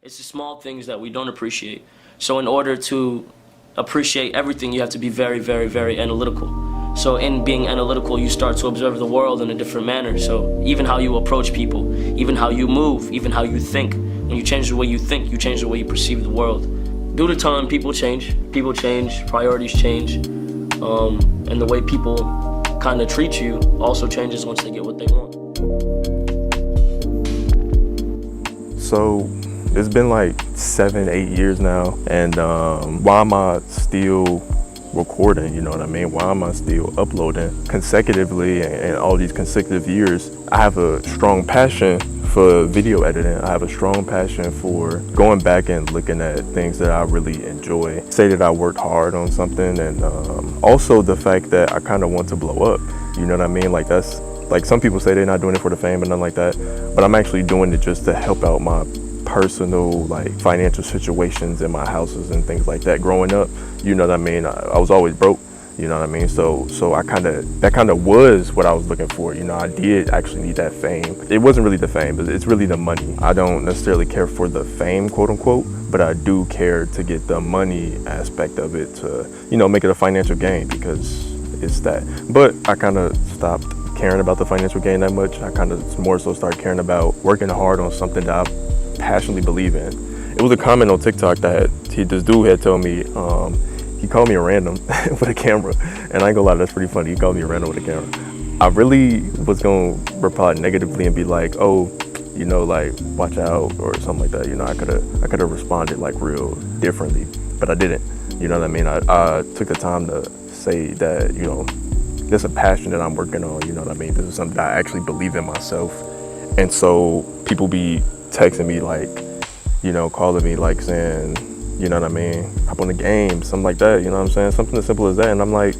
It's the small things that we don't appreciate. So in order to appreciate everything, you have to be very, very, very analytical. So in being analytical, you start to observe the world in a different manner. So even how you approach people, even how you move, even how you think. When you change the way you think, you change the way you perceive the world. Due to time, people change, priorities change, and the way people kind of treat you also changes once they get what they want. So it's been like 7-8 years now, and why am I still recording, you know what I mean? Why am I still uploading consecutively and all these consecutive years? I have a strong passion for video editing. I have a strong passion for going back and looking at things that I really enjoy. Say that I worked hard on something, and also the fact that I kind of want to blow up, you know what I mean? Like that's, like some people say they're not doing it for the fame and nothing like that, but I'm actually doing it just to help out my personal, like, financial situations in my houses and things like that. Growing up, you know what I mean, I was always broke, you know what I mean? So that kind of was what I was looking for. You know, I did actually need that fame. It wasn't really the fame, but it's really the money. I don't necessarily care for the fame, quote unquote, but I do care to get the money aspect of it to, you know, make it a financial gain, because it's that. But I kind of stopped caring about the financial gain that much. I kind of more so started caring about working hard on something that I passionately believe in. It was a comment on TikTok that this dude had told me, he called me a random with a camera, and I ain't gonna lie, that's pretty funny. He called me a random with a camera. I really was gonna reply negatively and be like, oh, you know, like, watch out or something like that. You know, I could have responded like real differently, but I didn't. You know what I mean? I took the time to say that, you know, this is a passion that I'm working on. You know what I mean? This is something that I actually believe in myself. And so people be texting me, like, you know, calling me, like, saying, you know what I mean, hop on the game, something like that, you know what I'm saying? Something as simple as that. And I'm like,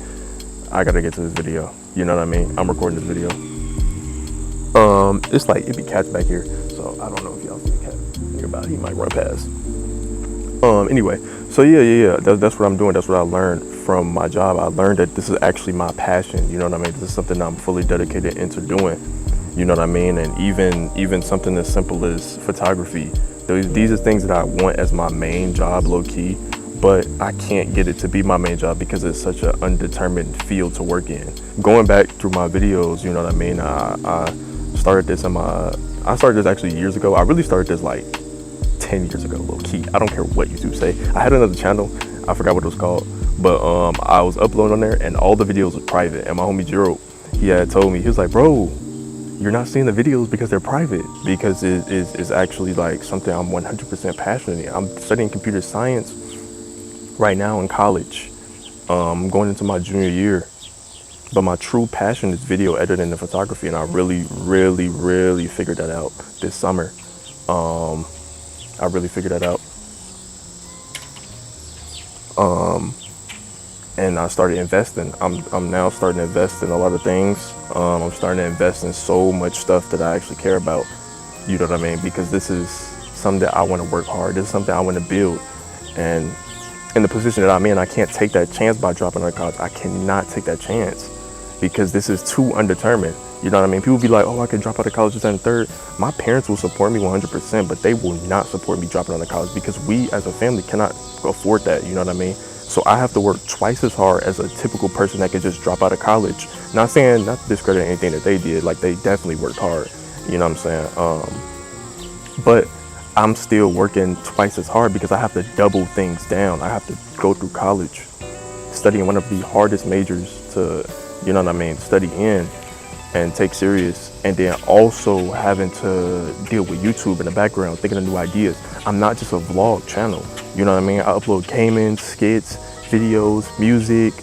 I gotta get to this video, you know what I mean? I'm recording this video. It's like, it be cats back here, so I don't know if y'all see a cat nearby. He might run past. Anyway, so yeah, that's what I'm doing. That's what I learned from my job. I learned that this is actually my passion, you know what I mean? This is something that I'm fully dedicated into doing. You know what I mean? And even something as simple as photography. These are things that I want as my main job, low key, but I can't get it to be my main job because it's such an undetermined field to work in. Going back through my videos, you know what I mean? I started this actually years ago. I really started this like 10 years ago, low key. I don't care what YouTube say. I had another channel, I forgot what it was called, but I was uploading on there and all the videos were private. And my homie Gerald, he had told me, he was like, bro, you're not seeing the videos because they're private, because it is actually like something I'm 100% passionate in. I'm studying computer science right now in college. I'm going into my junior year, but my true passion is video editing and photography, and I really figured that out this summer. I really figured that out. And I started investing. I'm now starting to invest in a lot of things. I'm starting to invest in so much stuff that I actually care about. You know what I mean? Because this is something that I want to work hard. This is something I want to build. And in the position that I'm in, I can't take that chance by dropping out of college. I cannot take that chance because this is too undetermined. You know what I mean? People be like, oh, I can drop out of college this and the third. My parents will support me 100%, but they will not support me dropping out of college because we as a family cannot afford that. You know what I mean? So I have to work twice as hard as a typical person that could just drop out of college. Not saying, not to discredit anything that they did, like they definitely worked hard, you know what I'm saying? But I'm still working twice as hard because I have to double things down. I have to go through college, studying one of the hardest majors to, you know what I mean, study in and take serious. And then also having to deal with YouTube in the background, thinking of new ideas. I'm not just a vlog channel. You know what I mean? I upload gaming, skits, videos, music,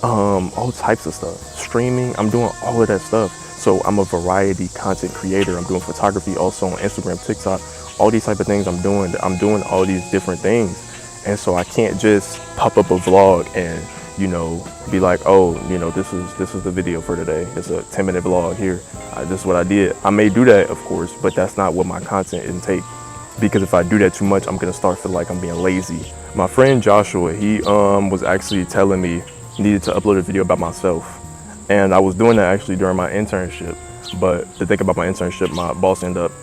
all types of stuff. Streaming, I'm doing all of that stuff. So I'm a variety content creator. I'm doing photography also on Instagram, TikTok, all these type of things I'm doing. I'm doing all these different things. And so I can't just pop up a vlog and, you know, be like, oh, you know, this is the video for today. It's a 10-minute vlog here. This is what I did. I may do that, of course, but that's not what my content intake. Because if I do that too much, I'm gonna start feeling like I'm being lazy. My friend Joshua, he was actually telling me I needed to upload a video about myself. And I was doing that actually during my internship. But the thing about my internship, my boss ended up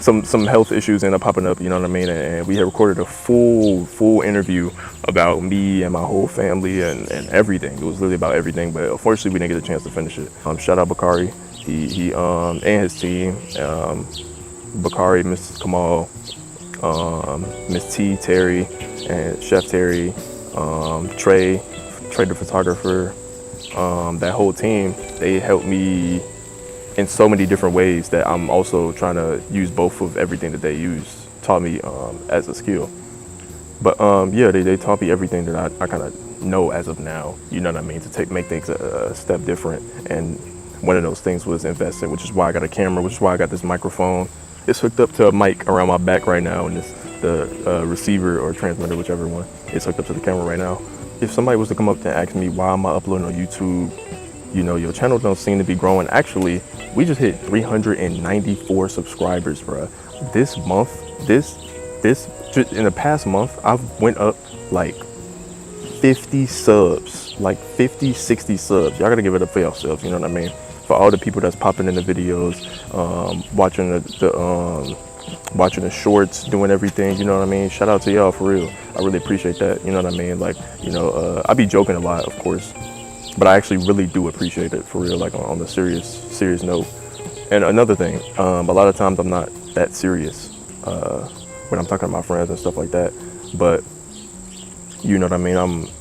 some health issues ended up popping up, you know what I mean? And we had recorded a full interview about me and my whole family and everything. It was literally about everything, but unfortunately we didn't get a chance to finish it. Shout out Bakari, he and his team, Bakari, Mr. Kamal, Miss T, Terry, and Chef Terry, Trey the photographer, that whole team, they helped me in so many different ways that I'm also trying to use both of everything that they taught me as a skill. But yeah, they taught me everything that I kind of know as of now, you know what I mean, to make things a step different. And one of those things was investing, which is why I got a camera, which is why I got this microphone. It's hooked up to a mic around my back right now, and the receiver or transmitter, whichever one, is hooked up to the camera right now. If somebody was to come up and ask me, why am I uploading on YouTube? You know, your channel don't seem to be growing. Actually, we just hit 394 subscribers, bruh. This month, in the past month, I've went up like 50 subs, like 50, 60 subs. Y'all gotta give it up for yourselves, you know what I mean? For all the people that's popping in the videos, watching the shorts, doing everything, you know what I mean? Shout out to y'all, for real. I really appreciate that, you know what I mean? Like, you know, I be joking a lot, of course, but I actually really do appreciate it, for real, like on the serious note. And another thing, a lot of times I'm not that serious when I'm talking to my friends and stuff like that, but you know what I mean?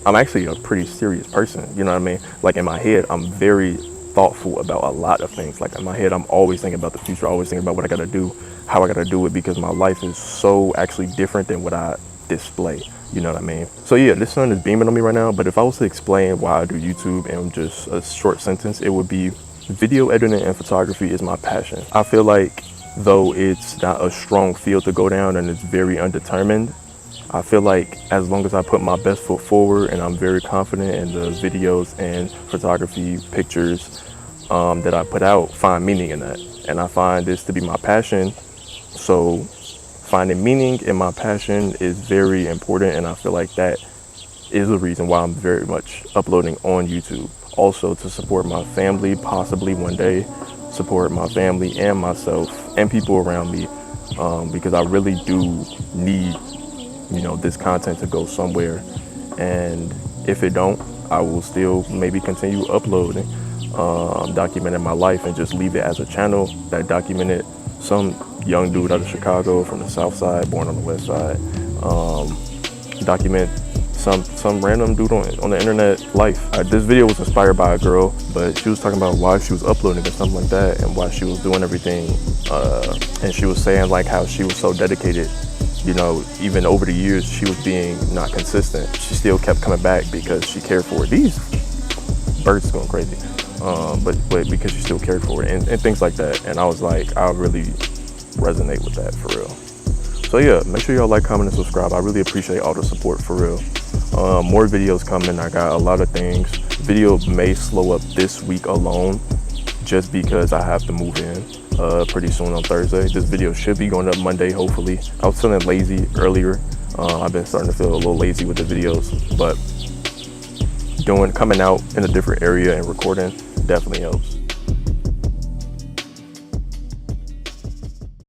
I'm actually a pretty serious person, you know what I mean? Like in my head, I'm very thoughtful about a lot of things. Like in my head, I'm always thinking about the future, always thinking about what I gotta do, how I gotta do it, because my life is so actually different than what I display, you know what I mean? So yeah, this sun is beaming on me right now, but if I was to explain why I do YouTube in just a short sentence, it would be video editing and photography is my passion. I feel like though it's not a strong field to go down and it's very undetermined, I feel like as long as I put my best foot forward and I'm very confident in the videos and photography pictures that I put out, find meaning in that. And I find this to be my passion. So finding meaning in my passion is very important, and I feel like that is the reason why I'm very much uploading on YouTube. Also to support my family, possibly one day support my family and myself and people around me, because I really do need, you know, this content to go somewhere. And if it don't, I will still maybe continue uploading, documenting my life, and just leave it as a channel that documented some young dude out of Chicago from the South Side, born on the West Side, document some random dude on the internet life. This video was inspired by a girl, but she was talking about why she was uploading or something like that, and why she was doing everything, and she was saying like how she was so dedicated, you know, even over the years she was being not consistent. She still kept coming back because she cared for it. These birds going crazy, but because she still cared for it, and things like that. And I was like, I really resonate with that, for real. So yeah, make sure y'all like, comment, and subscribe. I really appreciate all the support, for real. More videos coming. I got a lot of things. Video may slow up this week alone, just because I have to move in pretty soon on Thursday. This video should be going up Monday, hopefully. I was feeling lazy earlier. I've been starting to feel a little lazy with the videos, but coming out in a different area and recording definitely helps.